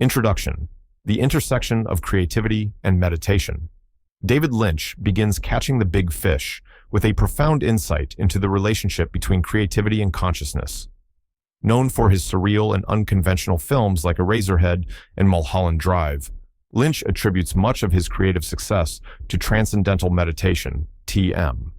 Introduction: the intersection of creativity and meditation. David Lynch begins Catching the Big Fish with a profound insight into the relationship between creativity and consciousness. Known for his surreal and unconventional films like Eraserhead and Mulholland Drive, Lynch attributes much of his creative success to transcendental meditation, TM.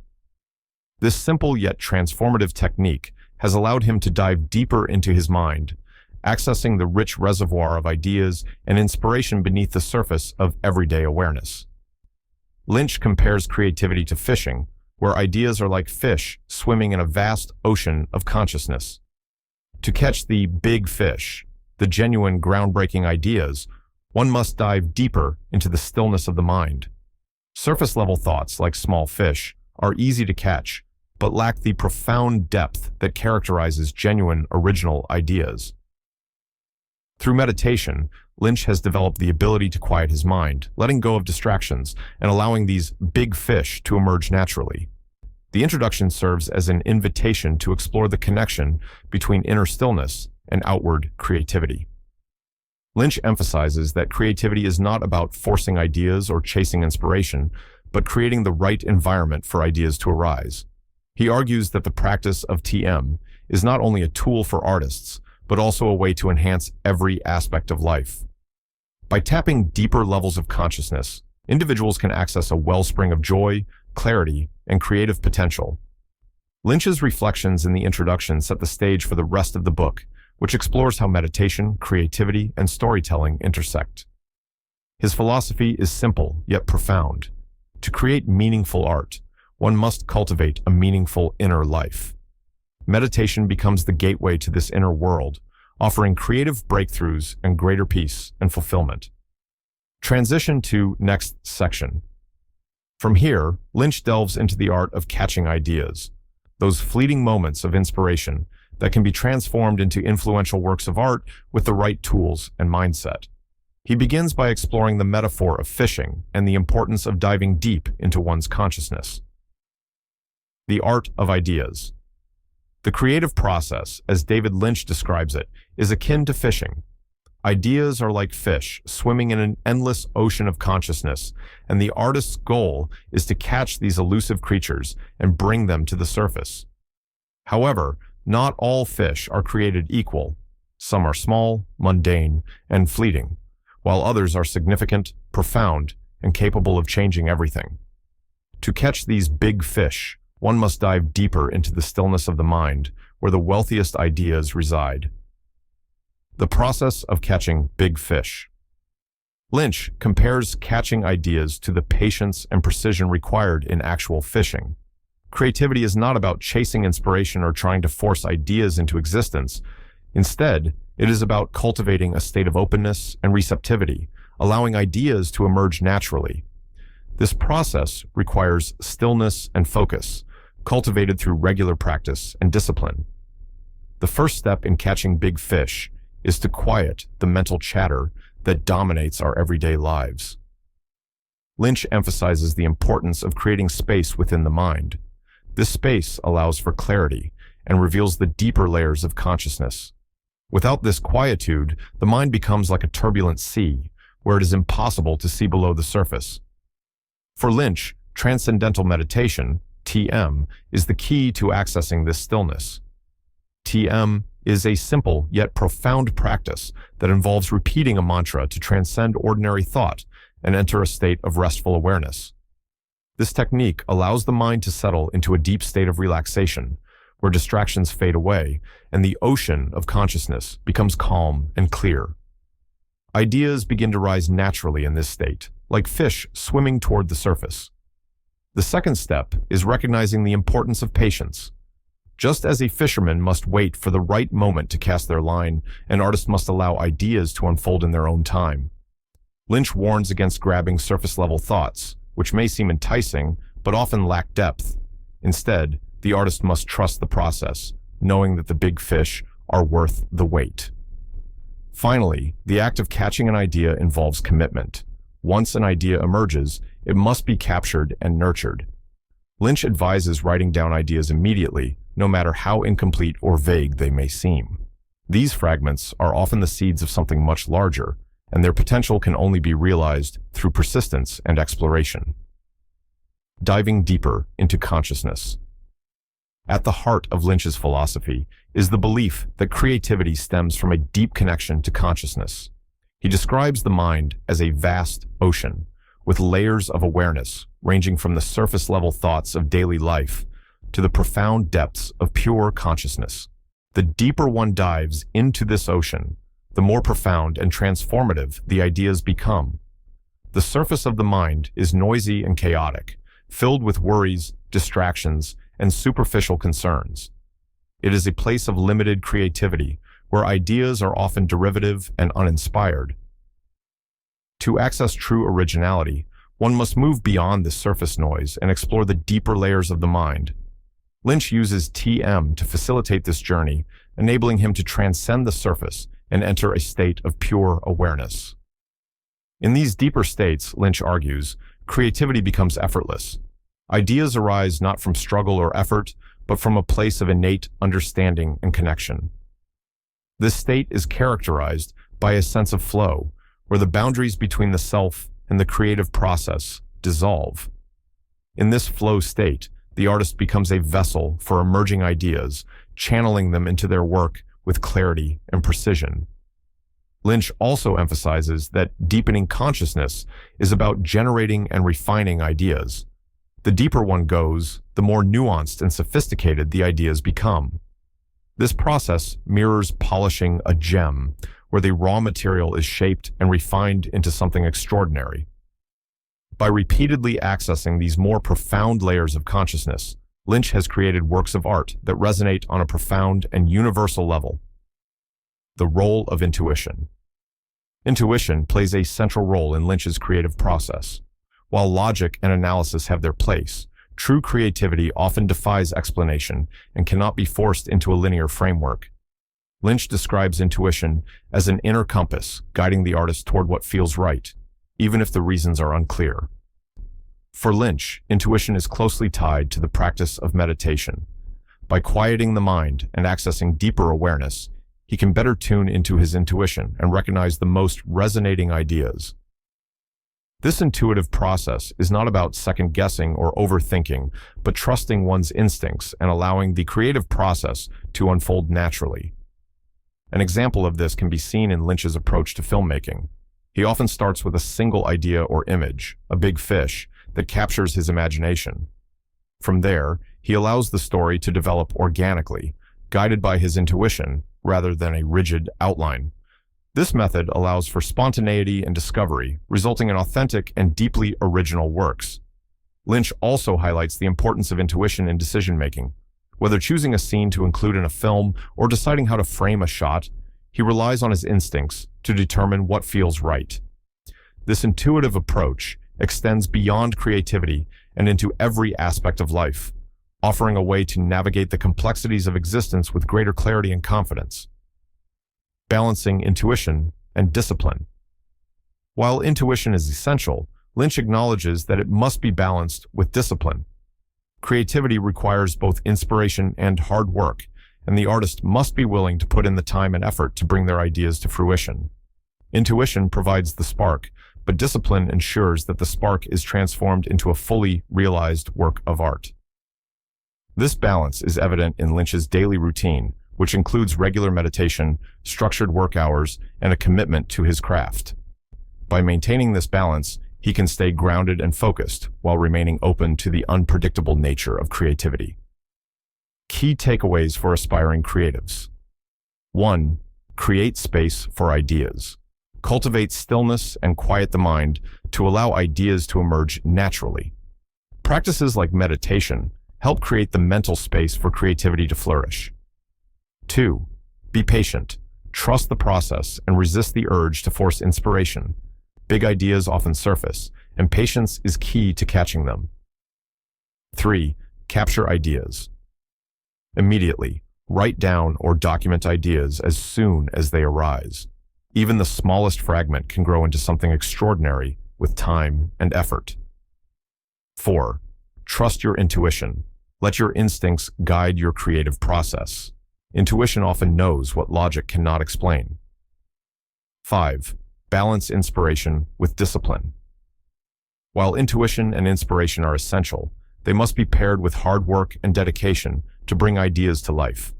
This simple yet transformative technique has allowed him to dive deeper into his mind, accessing the rich reservoir of ideas and inspiration beneath the surface of everyday awareness. Lynch compares creativity to fishing, where ideas are like fish swimming in a vast ocean of consciousness. To catch the big fish, the genuine groundbreaking ideas, one must dive deeper into the stillness of the mind. Surface-level thoughts, like small fish, are easy to catch, but lack the profound depth that characterizes genuine, original ideas. Through meditation, Lynch has developed the ability to quiet his mind, letting go of distractions and allowing these big fish to emerge naturally. The introduction serves as an invitation to explore the connection between inner stillness and outward creativity. Lynch emphasizes that creativity is not about forcing ideas or chasing inspiration, but creating the right environment for ideas to arise. He argues that the practice of TM is not only a tool for artists, but also a way to enhance every aspect of life. By tapping deeper levels of consciousness, individuals can access a wellspring of joy, clarity, and creative potential. Lynch's reflections in the introduction set the stage for the rest of the book, which explores how meditation, creativity, and storytelling intersect. His philosophy is simple yet profound. To create meaningful art, one must cultivate a meaningful inner life. Meditation becomes the gateway to this inner world, offering creative breakthroughs and greater peace and fulfillment. Transition to next section. From here, Lynch delves into the art of catching ideas, those fleeting moments of inspiration that can be transformed into influential works of art with the right tools and mindset. He begins by exploring the metaphor of fishing and the importance of diving deep into one's consciousness. The art of ideas. The creative process, as David Lynch describes it, is akin to fishing. Ideas are like fish swimming in an endless ocean of consciousness, and the artist's goal is to catch these elusive creatures and bring them to the surface. However, not all fish are created equal. Some are small, mundane, and fleeting, while others are significant, profound, and capable of changing everything. To catch these big fish, one must dive deeper into the stillness of the mind, where the wealthiest ideas reside. The process of catching big fish. Lynch compares catching ideas to the patience and precision required in actual fishing. Creativity is not about chasing inspiration or trying to force ideas into existence. Instead, it is about cultivating a state of openness and receptivity, allowing ideas to emerge naturally. This process requires stillness and focus, cultivated through regular practice and discipline. The first step in catching big fish is to quiet the mental chatter that dominates our everyday lives. Lynch emphasizes the importance of creating space within the mind. This space allows for clarity and reveals the deeper layers of consciousness. Without this quietude, the mind becomes like a turbulent sea, where it is impossible to see below the surface. For Lynch, transcendental meditation, TM, is the key to accessing this stillness. TM is a simple yet profound practice that involves repeating a mantra to transcend ordinary thought and enter a state of restful awareness. This technique allows the mind to settle into a deep state of relaxation, where distractions fade away and the ocean of consciousness becomes calm and clear. Ideas begin to rise naturally in this state, like fish swimming toward the surface. The second step is recognizing the importance of patience. Just as a fisherman must wait for the right moment to cast their line, an artist must allow ideas to unfold in their own time. Lynch warns against grabbing surface-level thoughts, which may seem enticing, but often lack depth. Instead, the artist must trust the process, knowing that the big fish are worth the wait. Finally, the act of catching an idea involves commitment. Once an idea emerges, it must be captured and nurtured. Lynch advises writing down ideas immediately, no matter how incomplete or vague they may seem. These fragments are often the seeds of something much larger, and their potential can only be realized through persistence and exploration. Diving deeper into consciousness. At the heart of Lynch's philosophy is the belief that creativity stems from a deep connection to consciousness. He describes the mind as a vast ocean, with layers of awareness ranging from the surface-level thoughts of daily life to the profound depths of pure consciousness. The deeper one dives into this ocean, the more profound and transformative the ideas become. The surface of the mind is noisy and chaotic, filled with worries, distractions, and superficial concerns. It is a place of limited creativity, where ideas are often derivative and uninspired. To access true originality, one must move beyond the surface noise and explore the deeper layers of the mind. Lynch uses TM to facilitate this journey, enabling him to transcend the surface and enter a state of pure awareness. In these deeper states, Lynch argues, creativity becomes effortless. Ideas arise not from struggle or effort, but from a place of innate understanding and connection. This state is characterized by a sense of flow, where the boundaries between the self and the creative process dissolve. In this flow state, the artist becomes a vessel for emerging ideas, channeling them into their work with clarity and precision. Lynch also emphasizes that deepening consciousness is about generating and refining ideas. The deeper one goes, the more nuanced and sophisticated the ideas become. This process mirrors polishing a gem, where the raw material is shaped and refined into something extraordinary. By repeatedly accessing these more profound layers of consciousness, Lynch has created works of art that resonate on a profound and universal level. The role of intuition. Intuition plays a central role in Lynch's creative process. While logic and analysis have their place, true creativity often defies explanation and cannot be forced into a linear framework. Lynch describes intuition as an inner compass guiding the artist toward what feels right, even if the reasons are unclear. For Lynch, intuition is closely tied to the practice of meditation. By quieting the mind and accessing deeper awareness, he can better tune into his intuition and recognize the most resonating ideas. This intuitive process is not about second-guessing or overthinking, but trusting one's instincts and allowing the creative process to unfold naturally. An example of this can be seen in Lynch's approach to filmmaking. He often starts with a single idea or image, a big fish, that captures his imagination. From there, he allows the story to develop organically, guided by his intuition rather than a rigid outline. This method allows for spontaneity and discovery, resulting in authentic and deeply original works. Lynch also highlights the importance of intuition in decision-making. Whether choosing a scene to include in a film or deciding how to frame a shot, he relies on his instincts to determine what feels right. This intuitive approach extends beyond creativity and into every aspect of life, offering a way to navigate the complexities of existence with greater clarity and confidence. Balancing intuition and discipline. While intuition is essential, Lynch acknowledges that it must be balanced with discipline. Creativity requires both inspiration and hard work, and the artist must be willing to put in the time and effort to bring their ideas to fruition. Intuition provides the spark, but discipline ensures that the spark is transformed into a fully realized work of art. This balance is evident in Lynch's daily routine, which includes regular meditation, structured work hours, and a commitment to his craft. By maintaining this balance, he can stay grounded and focused while remaining open to the unpredictable nature of creativity. Key takeaways for aspiring creatives. 1. Create space for ideas. Cultivate stillness and quiet the mind to allow ideas to emerge naturally. Practices like meditation help create the mental space for creativity to flourish. 2. Be patient. Trust the process and resist the urge to force inspiration. Big ideas often surface, and patience is key to catching them. 3. Capture ideas. Immediately, write down or document ideas as soon as they arise. Even the smallest fragment can grow into something extraordinary with time and effort. 4. Trust your intuition. Let your instincts guide your creative process. Intuition often knows what logic cannot explain. 5. balance inspiration with discipline. While intuition and inspiration are essential, they must be paired with hard work and dedication to bring ideas to life.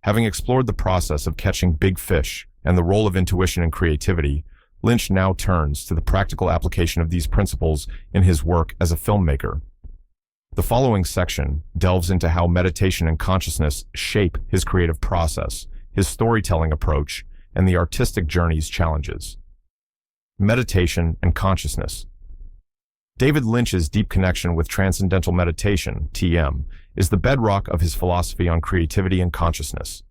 Having explored the process of catching big fish and the role of intuition and creativity, Lynch now turns to the practical application of these principles in his work as a filmmaker. The following section delves into how meditation and consciousness shape his creative process, his storytelling approach, and the artistic journey's challenges. Meditation and consciousness. David Lynch's deep connection with Transcendental Meditation, TM, is the bedrock of his philosophy on creativity and consciousness.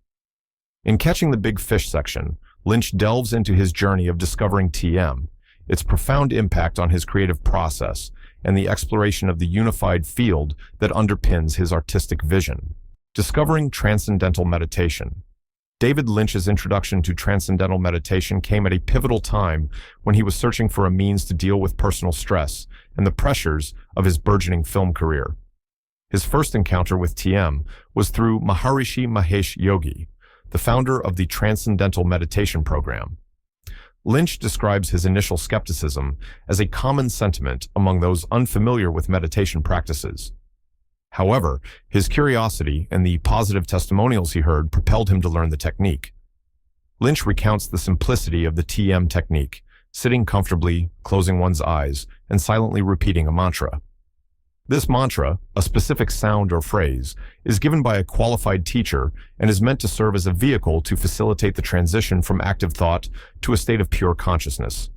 In Catching the Big Fish section, Lynch delves into his journey of discovering TM, its profound impact on his creative process, and the exploration of the unified field that underpins his artistic vision. Discovering Transcendental Meditation. David Lynch's introduction to Transcendental Meditation came at a pivotal time when he was searching for a means to deal with personal stress and the pressures of his burgeoning film career. His first encounter with TM was through Maharishi Mahesh Yogi, the founder of the Transcendental Meditation program. Lynch describes his initial skepticism as a common sentiment among those unfamiliar with meditation practices. However, his curiosity and the positive testimonials he heard propelled him to learn the technique. Lynch recounts the simplicity of the TM technique, sitting comfortably, closing one's eyes, and silently repeating a mantra. This mantra, a specific sound or phrase, is given by a qualified teacher and is meant to serve as a vehicle to facilitate the transition from active thought to a state of pure consciousness.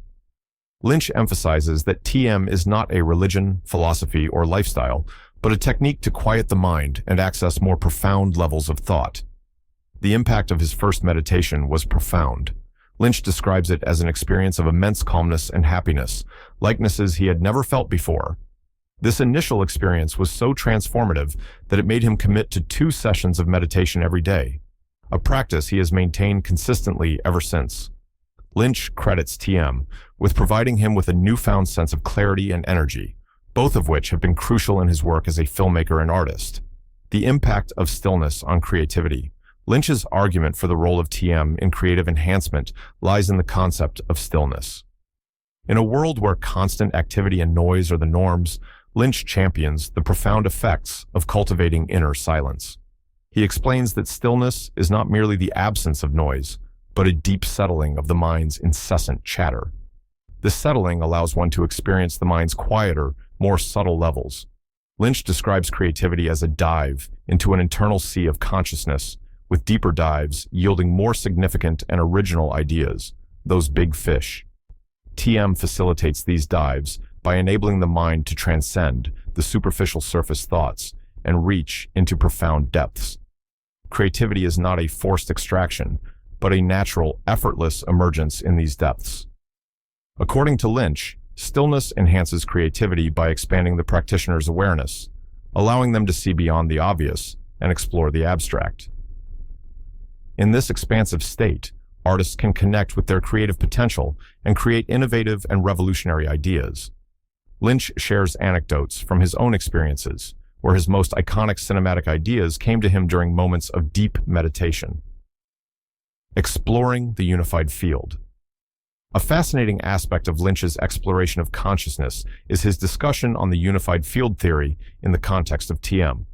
Lynch emphasizes that TM is not a religion, philosophy, or lifestyle, but a technique to quiet the mind and access more profound levels of thought. The impact of his first meditation was profound. Lynch describes it as an experience of immense calmness and happiness, likenesses he had never felt before. This initial experience was so transformative that it made him commit to 2 sessions of meditation every day, a practice he has maintained consistently ever since. Lynch credits TM with providing him with a newfound sense of clarity and energy, both of which have been crucial in his work as a filmmaker and artist. The impact of stillness on creativity. Lynch's argument for the role of TM in creative enhancement lies in the concept of stillness. In a world where constant activity and noise are the norms, Lynch champions the profound effects of cultivating inner silence. He explains that stillness is not merely the absence of noise, but a deep settling of the mind's incessant chatter. This settling allows one to experience the mind's quieter, more subtle levels. Lynch describes creativity as a dive into an internal sea of consciousness, with deeper dives yielding more significant and original ideas, those big fish. TM facilitates these dives by enabling the mind to transcend the superficial surface thoughts and reach into profound depths. Creativity is not a forced extraction, but a natural, effortless emergence in these depths. According to Lynch, stillness enhances creativity by expanding the practitioner's awareness, allowing them to see beyond the obvious and explore the abstract. In this expansive state, artists can connect with their creative potential and create innovative and revolutionary ideas. Lynch shares anecdotes from his own experiences, where his most iconic cinematic ideas came to him during moments of deep meditation. Exploring the unified field. A fascinating aspect of Lynch's exploration of consciousness is his discussion on the unified field theory in the context of TM.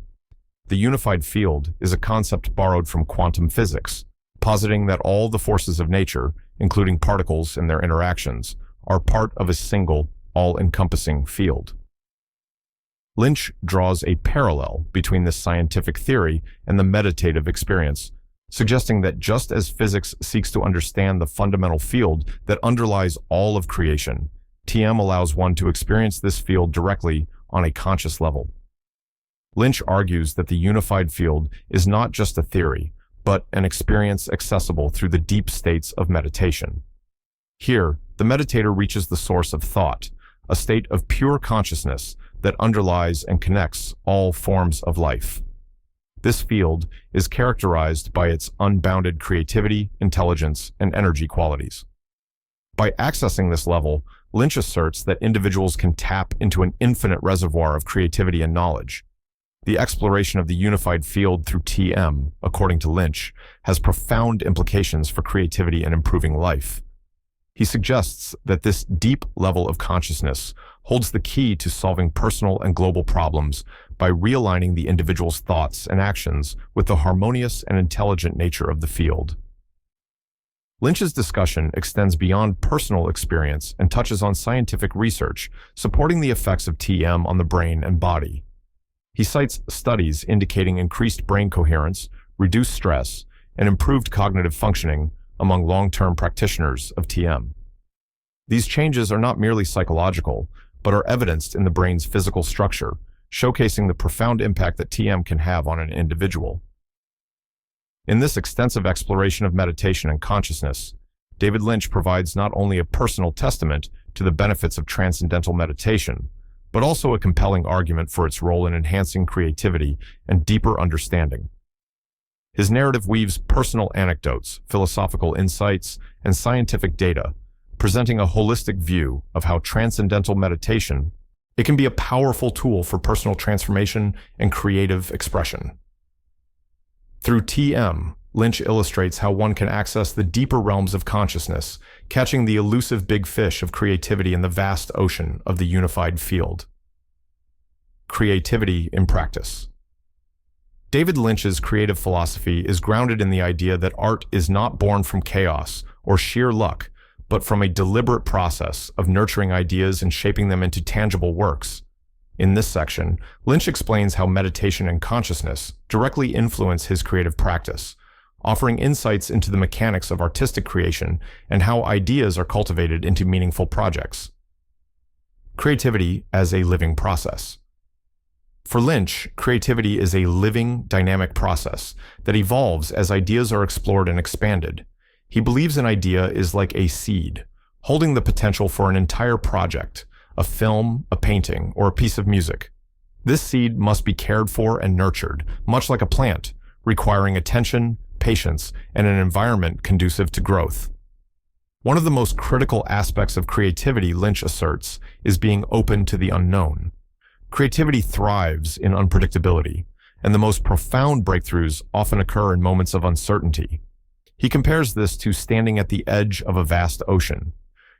The unified field is a concept borrowed from quantum physics, positing that all the forces of nature, including particles and their interactions, are part of a single, all-encompassing field. Lynch draws a parallel between this scientific theory and the meditative experience, suggesting that just as physics seeks to understand the fundamental field that underlies all of creation, TM allows one to experience this field directly on a conscious level. Lynch argues that the unified field is not just a theory, but an experience accessible through the deep states of meditation. Here, the meditator reaches the source of thought, a state of pure consciousness that underlies and connects all forms of life. This field is characterized by its unbounded creativity, intelligence, and energy qualities. By accessing this level, Lynch asserts that individuals can tap into an infinite reservoir of creativity and knowledge. The exploration of the unified field through TM, according to Lynch, has profound implications for creativity and improving life. He suggests that this deep level of consciousness holds the key to solving personal and global problems by realigning the individual's thoughts and actions with the harmonious and intelligent nature of the field. Lynch's discussion extends beyond personal experience and touches on scientific research supporting the effects of TM on the brain and body. He cites studies indicating increased brain coherence, reduced stress, and improved cognitive functioning among long-term practitioners of TM. These changes are not merely psychological, but are evidenced in the brain's physical structure, showcasing the profound impact that TM can have on an individual. In this extensive exploration of meditation and consciousness, David Lynch provides not only a personal testament to the benefits of transcendental meditation, but also a compelling argument for its role in enhancing creativity and deeper understanding. His narrative weaves personal anecdotes, philosophical insights, and scientific data, presenting a holistic view of how transcendental meditation can be a powerful tool for personal transformation and creative expression. Through TM, Lynch illustrates how one can access the deeper realms of consciousness, catching the elusive big fish of creativity in the vast ocean of the unified field. Creativity in practice. David Lynch's creative philosophy is grounded in the idea that art is not born from chaos or sheer luck, but from a deliberate process of nurturing ideas and shaping them into tangible works. In this section, Lynch explains how meditation and consciousness directly influence his creative practice, offering insights into the mechanics of artistic creation and how ideas are cultivated into meaningful projects. Creativity as a living process. For Lynch, creativity is a living, dynamic process that evolves as ideas are explored and expanded. He believes an idea is like a seed, holding the potential for an entire project, a film, a painting, or a piece of music. This seed must be cared for and nurtured, much like a plant, requiring attention, patience, and an environment conducive to growth. One of the most critical aspects of creativity, Lynch asserts, is being open to the unknown. Creativity thrives in unpredictability, and the most profound breakthroughs often occur in moments of uncertainty. He compares this to standing at the edge of a vast ocean.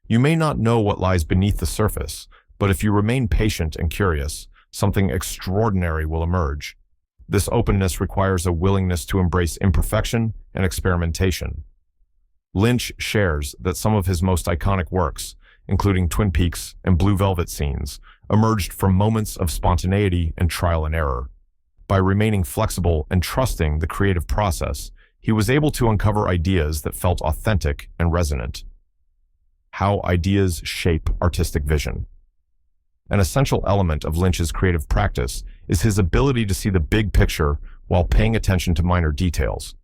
You may not know what lies beneath the surface, but if you remain patient and curious, something extraordinary will emerge. This openness requires a willingness to embrace imperfection and experimentation. Lynch shares that some of his most iconic works, including Twin Peaks and Blue Velvet scenes, emerged from moments of spontaneity and trial and error. By remaining flexible and trusting the creative process, he was able to uncover ideas that felt authentic and resonant. How ideas shape artistic vision. An essential element of Lynch's creative practice is his ability to see the big picture while paying attention to minor details.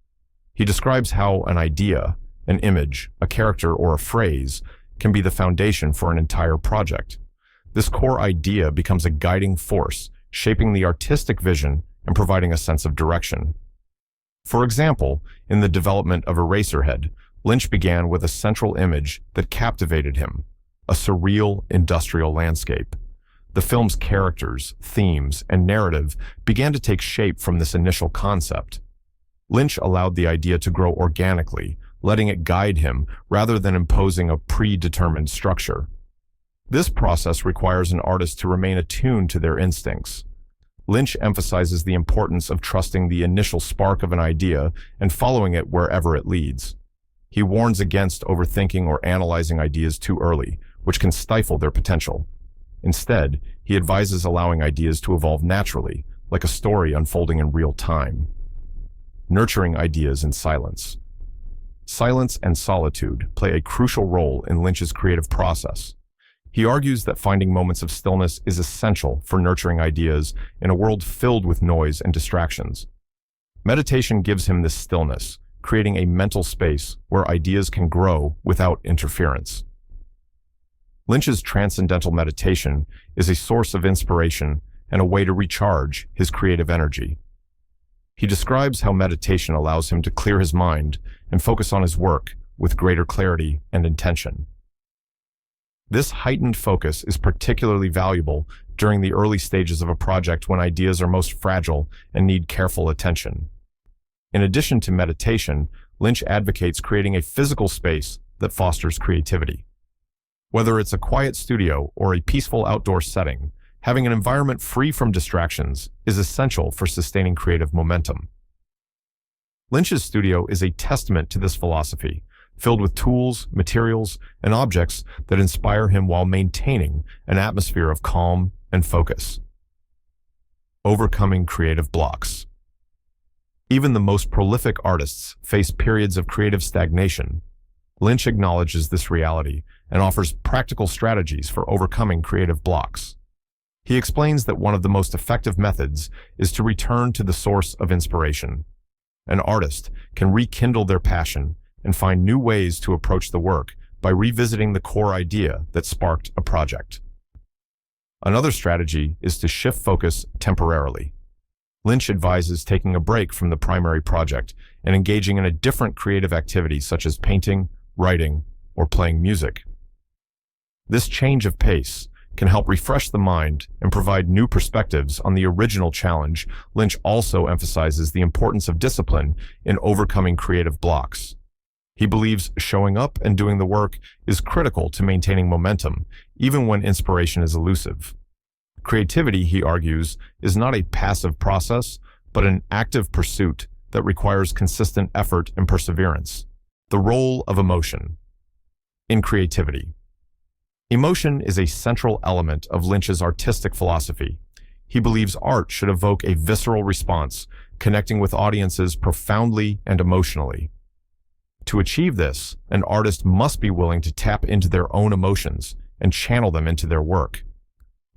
He describes how an idea, an image, a character, or a phrase can be the foundation for an entire project. This core idea becomes a guiding force, shaping the artistic vision and providing a sense of direction. For example, in the development of Eraserhead, Lynch began with a central image that captivated him, a surreal industrial landscape. The film's characters, themes, and narrative began to take shape from this initial concept. Lynch allowed the idea to grow organically, letting it guide him rather than imposing a predetermined structure. This process requires an artist to remain attuned to their instincts. Lynch emphasizes the importance of trusting the initial spark of an idea and following it wherever it leads. He warns against overthinking or analyzing ideas too early, which can stifle their potential. Instead, he advises allowing ideas to evolve naturally, like a story unfolding in real time. Nurturing ideas in silence. Silence and solitude play a crucial role in Lynch's creative process. He argues that finding moments of stillness is essential for nurturing ideas in a world filled with noise and distractions. Meditation gives him this stillness, creating a mental space where ideas can grow without interference. Lynch's transcendental meditation is a source of inspiration and a way to recharge his creative energy. He describes how meditation allows him to clear his mind and focus on his work with greater clarity and intention. This heightened focus is particularly valuable during the early stages of a project when ideas are most fragile and need careful attention. In addition to meditation, Lynch advocates creating a physical space that fosters creativity. Whether it's a quiet studio or a peaceful outdoor setting, having an environment free from distractions is essential for sustaining creative momentum. Lynch's studio is a testament to this philosophy, filled with tools, materials, and objects that inspire him while maintaining an atmosphere of calm and focus. Overcoming creative blocks. Even the most prolific artists face periods of creative stagnation. Lynch acknowledges this reality and offers practical strategies for overcoming creative blocks. He explains that one of the most effective methods is to return to the source of inspiration. An artist can rekindle their passion and find new ways to approach the work by revisiting the core idea that sparked a project. Another strategy is to shift focus temporarily. Lynch advises taking a break from the primary project and engaging in a different creative activity such as painting, writing, or playing music. This change of pace can help refresh the mind and provide new perspectives on the original challenge. Lynch also emphasizes the importance of discipline in overcoming creative blocks. He believes showing up and doing the work is critical to maintaining momentum, even when inspiration is elusive. Creativity, he argues, is not a passive process, but an active pursuit that requires consistent effort and perseverance. The role of emotion in creativity. Emotion is a central element of Lynch's artistic philosophy. He believes art should evoke a visceral response, connecting with audiences profoundly and emotionally. To achieve this, an artist must be willing to tap into their own emotions and channel them into their work.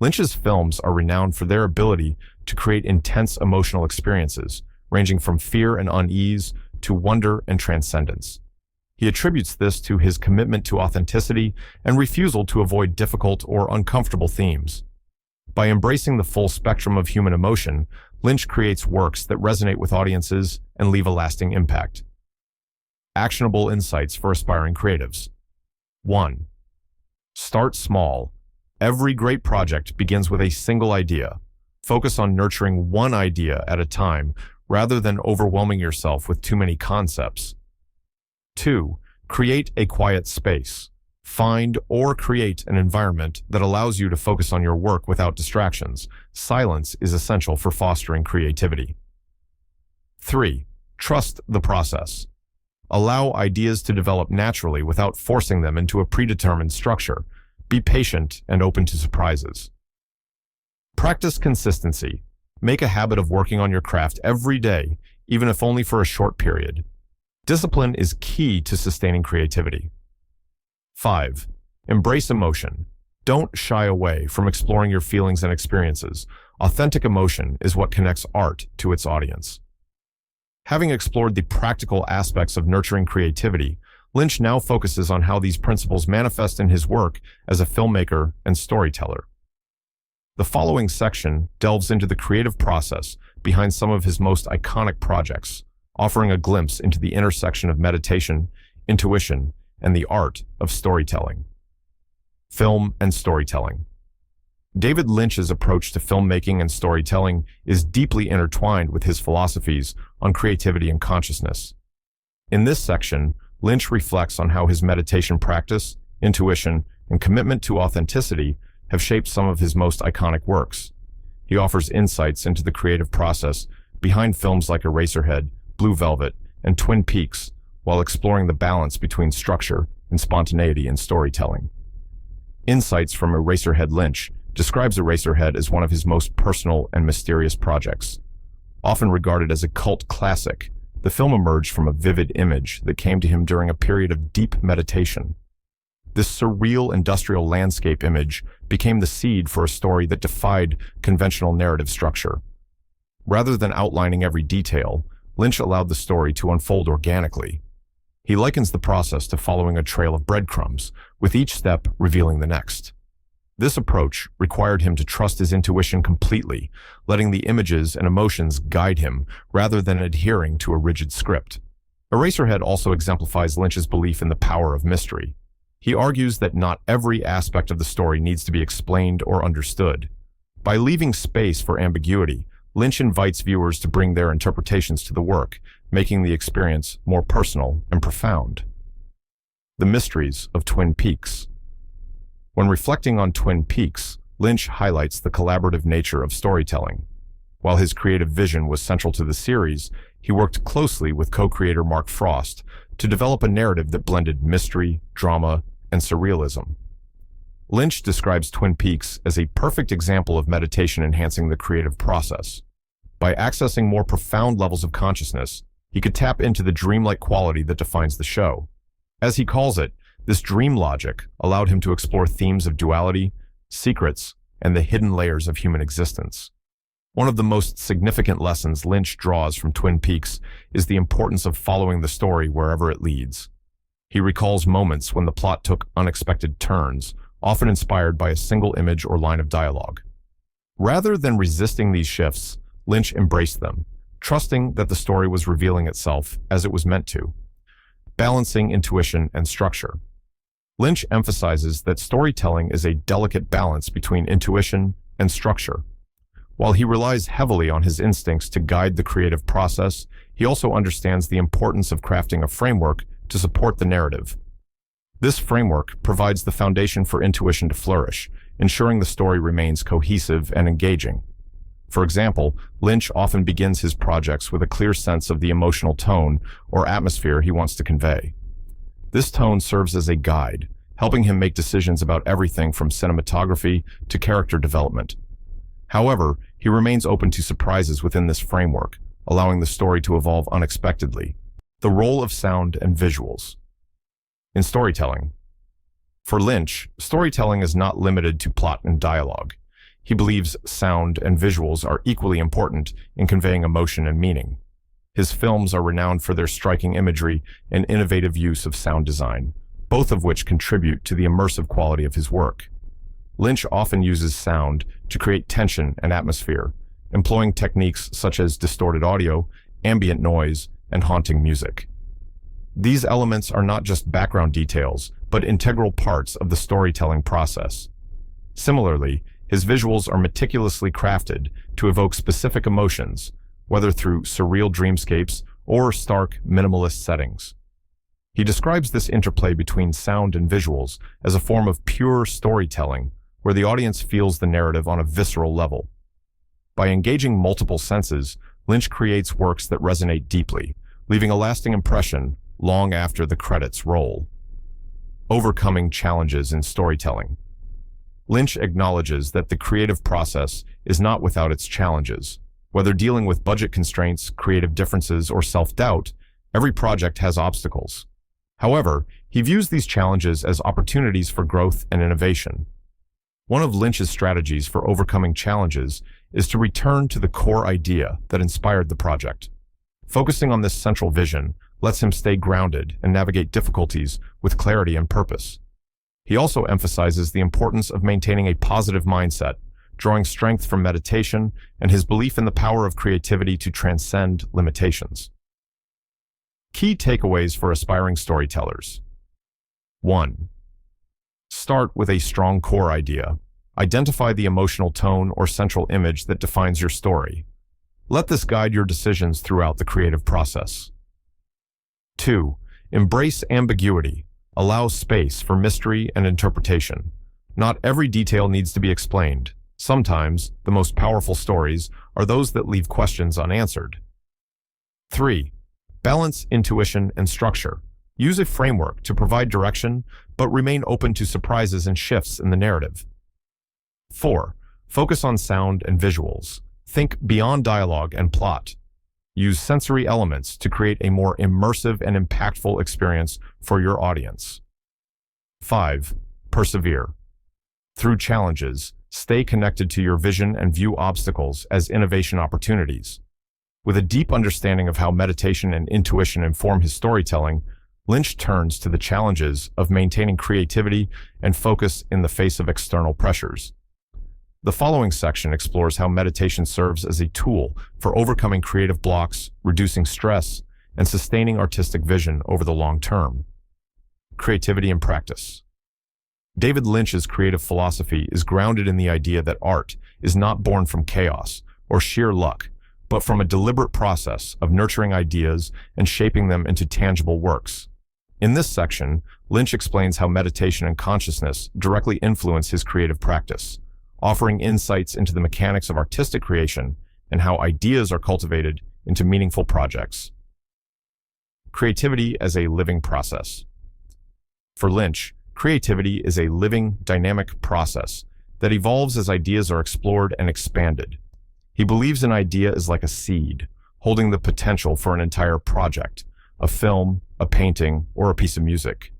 Lynch's films are renowned for their ability to create intense emotional experiences, ranging from fear and unease to wonder and transcendence. He attributes this to his commitment to authenticity and refusal to avoid difficult or uncomfortable themes. By embracing the full spectrum of human emotion, Lynch creates works that resonate with audiences and leave a lasting impact. Actionable insights for aspiring creatives. 1. Start small. Every great project begins with a single idea. Focus on nurturing one idea at a time rather than overwhelming yourself with too many concepts. 2. Create a quiet space. Find or create an environment that allows you to focus on your work without distractions. Silence is essential for fostering creativity. 3. Trust the process. Allow ideas to develop naturally without forcing them into a predetermined structure. Be patient and open to surprises. Practice consistency. Make a habit of working on your craft every day, even if only for a short period. Discipline is key to sustaining creativity. 5. Embrace emotion. Don't shy away from exploring your feelings and experiences. Authentic emotion is what connects art to its audience. Having explored the practical aspects of nurturing creativity, Lynch now focuses on how these principles manifest in his work as a filmmaker and storyteller. The following section delves into the creative process behind some of his most iconic projects, offering a glimpse into the intersection of meditation, intuition, and the art of storytelling. Film and storytelling. David Lynch's approach to filmmaking and storytelling is deeply intertwined with his philosophies on creativity and consciousness. In this section, Lynch reflects on how his meditation practice, intuition, and commitment to authenticity have shaped some of his most iconic works. He offers insights into the creative process behind films like Eraserhead, Blue Velvet, and Twin Peaks, while exploring the balance between structure and spontaneity in storytelling. Insights from Eraserhead. Lynch describes Eraserhead as one of his most personal and mysterious projects. Often regarded as a cult classic, the film emerged from a vivid image that came to him during a period of deep meditation. This surreal industrial landscape image became the seed for a story that defied conventional narrative structure. Rather than outlining every detail, Lynch allowed the story to unfold organically. He likens the process to following a trail of breadcrumbs, with each step revealing the next. This approach required him to trust his intuition completely, letting the images and emotions guide him rather than adhering to a rigid script. Eraserhead also exemplifies Lynch's belief in the power of mystery. He argues that not every aspect of the story needs to be explained or understood. By leaving space for ambiguity, Lynch invites viewers to bring their interpretations to the work, making the experience more personal and profound. The mysteries of Twin Peaks. When reflecting on Twin Peaks, Lynch highlights the collaborative nature of storytelling. While his creative vision was central to the series, he worked closely with co-creator Mark Frost to develop a narrative that blended mystery, drama, and surrealism. Lynch describes Twin Peaks as a perfect example of meditation enhancing the creative process. By accessing more profound levels of consciousness, he could tap into the dreamlike quality that defines the show. As he calls it, this dream logic allowed him to explore themes of duality, secrets, and the hidden layers of human existence. One of the most significant lessons Lynch draws from Twin Peaks is the importance of following the story wherever it leads. He recalls moments when the plot took unexpected turns, often inspired by a single image or line of dialogue. Rather than resisting these shifts, Lynch embraced them, trusting that the story was revealing itself as it was meant to. Balancing intuition and structure. Lynch emphasizes that storytelling is a delicate balance between intuition and structure. While he relies heavily on his instincts to guide the creative process, he also understands the importance of crafting a framework to support the narrative. This framework provides the foundation for intuition to flourish, ensuring the story remains cohesive and engaging. For example, Lynch often begins his projects with a clear sense of the emotional tone or atmosphere he wants to convey. This tone serves as a guide, helping him make decisions about everything from cinematography to character development. However, he remains open to surprises within this framework, allowing the story to evolve unexpectedly. The role of sound and visuals. In storytelling. For Lynch, storytelling is not limited to plot and dialogue. He believes sound and visuals are equally important in conveying emotion and meaning. His films are renowned for their striking imagery and innovative use of sound design, both of which contribute to the immersive quality of his work. Lynch often uses sound to create tension and atmosphere, employing techniques such as distorted audio, ambient noise, and haunting music. These elements are not just background details, but integral parts of the storytelling process. Similarly, his visuals are meticulously crafted to evoke specific emotions, whether through surreal dreamscapes or stark, minimalist settings. He describes this interplay between sound and visuals as a form of pure storytelling, where the audience feels the narrative on a visceral level. By engaging multiple senses, Lynch creates works that resonate deeply, leaving a lasting impression long after the credits roll. Overcoming challenges in storytelling. Lynch acknowledges that the creative process is not without its challenges. Whether dealing with budget constraints, creative differences, or self-doubt, every project has obstacles. However, he views these challenges as opportunities for growth and innovation. One of Lynch's strategies for overcoming challenges is to return to the core idea that inspired the project. Focusing on this central vision lets him stay grounded and navigate difficulties with clarity and purpose. He also emphasizes the importance of maintaining a positive mindset, drawing strength from meditation and his belief in the power of creativity to transcend limitations. Key takeaways for aspiring storytellers. 1. Start with a strong core idea. Identify the emotional tone or central image that defines your story. Let this guide your decisions throughout the creative process. 2. Embrace ambiguity. Allow space for mystery and interpretation. Not every detail needs to be explained. Sometimes, the most powerful stories are those that leave questions unanswered. 3. Balance intuition and structure. Use a framework to provide direction, but remain open to surprises and shifts in the narrative. 4. Focus on sound and visuals. Think beyond dialogue and plot. Use sensory elements to create a more immersive and impactful experience for your audience. 5. Persevere. Through challenges, stay connected to your vision and view obstacles as innovation opportunities. With a deep understanding of how meditation and intuition inform his storytelling, Lynch turns to the challenges of maintaining creativity and focus in the face of external pressures. The following section explores how meditation serves as a tool for overcoming creative blocks, reducing stress, and sustaining artistic vision over the long term. Creativity and practice. David Lynch's creative philosophy is grounded in the idea that art is not born from chaos or sheer luck, but from a deliberate process of nurturing ideas and shaping them into tangible works. In this section, Lynch explains how meditation and consciousness directly influence his creative practice, offering insights into the mechanics of artistic creation and how ideas are cultivated into meaningful projects. Creativity as a living process. For Lynch, creativity is a living, dynamic process that evolves as ideas are explored and expanded. He believes an idea is like a seed, holding the potential for an entire project, a film, a painting, or a piece of music.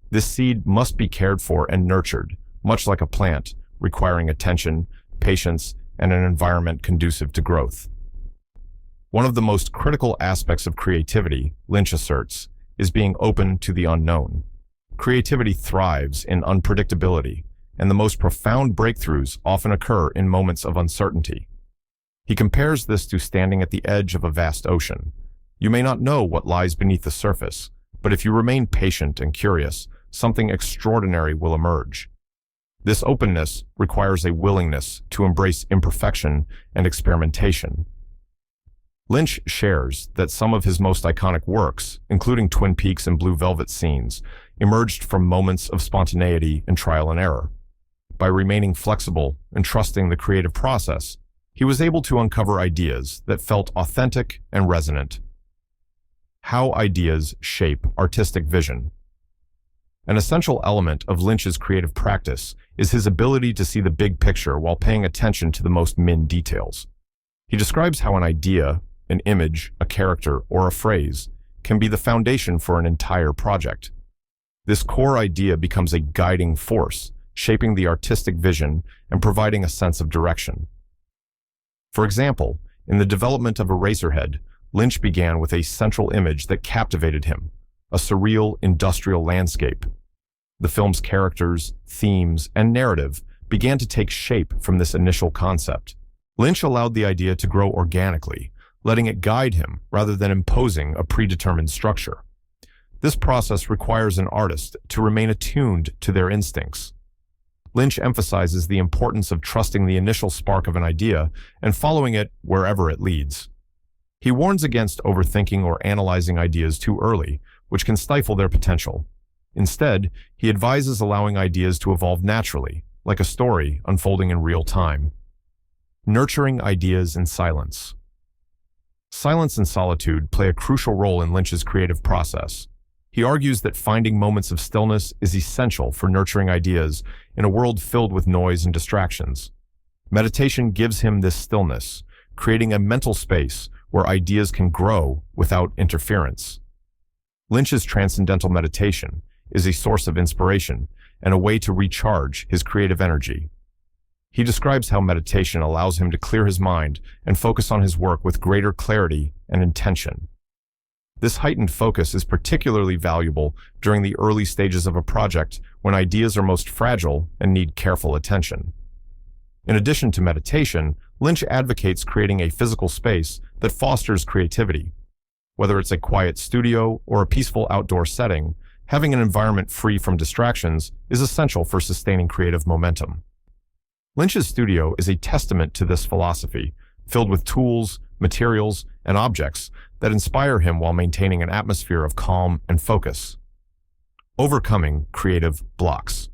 This seed must be cared for and nurtured, much like a plant, requiring attention, patience, and an environment conducive to growth. One of the most critical aspects of creativity, Lynch asserts, is being open to the unknown. Creativity thrives in unpredictability, and the most profound breakthroughs often occur in moments of uncertainty. He compares this to standing at the edge of a vast ocean. You may not know what lies beneath the surface, but if you remain patient and curious, something extraordinary will emerge. This openness requires a willingness to embrace imperfection and experimentation. Lynch shares that some of his most iconic works, including Twin Peaks and Blue Velvet scenes, emerged from moments of spontaneity and trial and error. By remaining flexible and trusting the creative process, he was able to uncover ideas that felt authentic and resonant. How ideas shape artistic vision. An essential element of Lynch's creative practice is his ability to see the big picture while paying attention to the most minute details. He describes how an idea, an image, a character, or a phrase can be the foundation for an entire project. This core idea becomes a guiding force, shaping the artistic vision and providing a sense of direction. For example, in the development of Eraserhead, Lynch began with a central image that captivated him, a surreal industrial landscape. The film's characters, themes, and narrative began to take shape from this initial concept. Lynch allowed the idea to grow organically, letting it guide him rather than imposing a predetermined structure. This process requires an artist to remain attuned to their instincts. Lynch emphasizes the importance of trusting the initial spark of an idea and following it wherever it leads. He warns against overthinking or analyzing ideas too early, which can stifle their potential. Instead, he advises allowing ideas to evolve naturally, like a story unfolding in real time. Nurturing ideas in silence. Silence and solitude play a crucial role in Lynch's creative process. He argues that finding moments of stillness is essential for nurturing ideas in a world filled with noise and distractions. Meditation gives him this stillness, creating a mental space where ideas can grow without interference. Lynch's transcendental meditation is a source of inspiration and a way to recharge his creative energy. He describes how meditation allows him to clear his mind and focus on his work with greater clarity and intention. This heightened focus is particularly valuable during the early stages of a project when ideas are most fragile and need careful attention. In addition to meditation, Lynch advocates creating a physical space that fosters creativity. Whether it's a quiet studio or a peaceful outdoor setting, having an environment free from distractions is essential for sustaining creative momentum. Lynch's studio is a testament to this philosophy, filled with tools, materials, and objects that inspire him while maintaining an atmosphere of calm and focus. Overcoming creative blocks.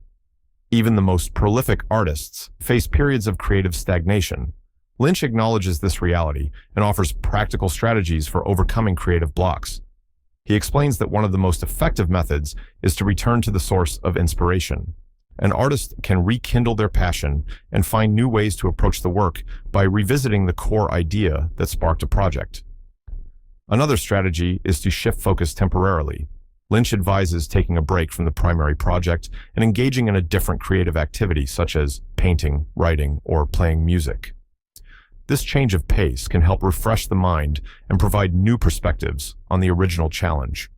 Even the most prolific artists face periods of creative stagnation. Lynch acknowledges this reality and offers practical strategies for overcoming creative blocks. He explains that one of the most effective methods is to return to the source of inspiration. An artist can rekindle their passion and find new ways to approach the work by revisiting the core idea that sparked a project. Another strategy is to shift focus temporarily. Lynch advises taking a break from the primary project and engaging in a different creative activity such as painting, writing, or playing music. This change of pace can help refresh the mind and provide new perspectives on the original challenge.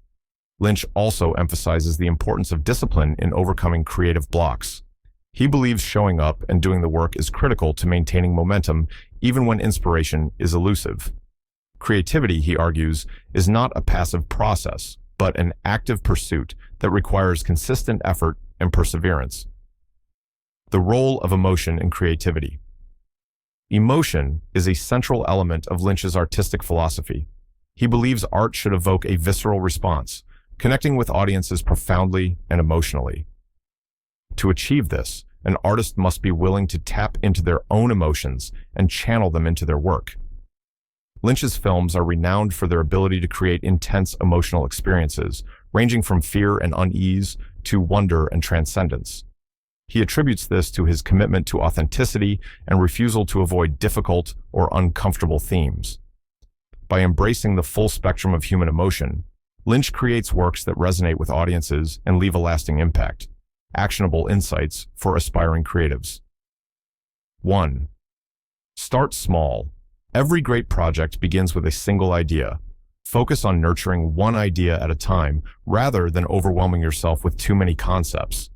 Lynch also emphasizes the importance of discipline in overcoming creative blocks. He believes showing up and doing the work is critical to maintaining momentum even when inspiration is elusive. Creativity, he argues, is not a passive process, but an active pursuit that requires consistent effort and perseverance. The role of emotion in creativity. Emotion is a central element of Lynch's artistic philosophy. He believes art should evoke a visceral response, connecting with audiences profoundly and emotionally. To achieve this, an artist must be willing to tap into their own emotions and channel them into their work. Lynch's films are renowned for their ability to create intense emotional experiences, ranging from fear and unease to wonder and transcendence. He attributes this to his commitment to authenticity and refusal to avoid difficult or uncomfortable themes. By embracing the full spectrum of human emotion, Lynch creates works that resonate with audiences and leave a lasting impact. Actionable insights for aspiring creatives. 1. Start small. Every great project begins with a single idea. Focus on nurturing one idea at a time rather than overwhelming yourself with too many concepts.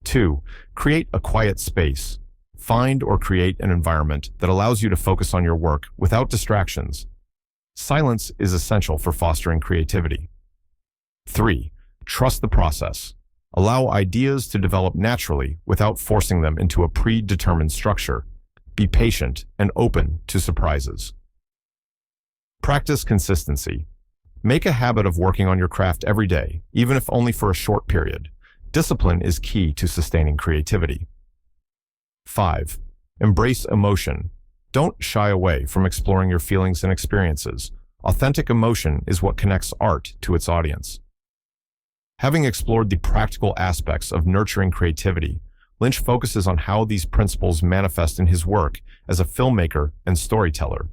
2. Create a quiet space. Find or create an environment that allows you to focus on your work without distractions. Silence is essential for fostering creativity. 3. Trust the process. Allow ideas to develop naturally without forcing them into a predetermined structure. Be patient and open to surprises. Practice consistency. Make a habit of working on your craft every day, even if only for a short period. Discipline is key to sustaining creativity. 5. Embrace emotion. Don't shy away from exploring your feelings and experiences. Authentic emotion is what connects art to its audience. Having explored the practical aspects of nurturing creativity, Lynch focuses on how these principles manifest in his work as a filmmaker and storyteller.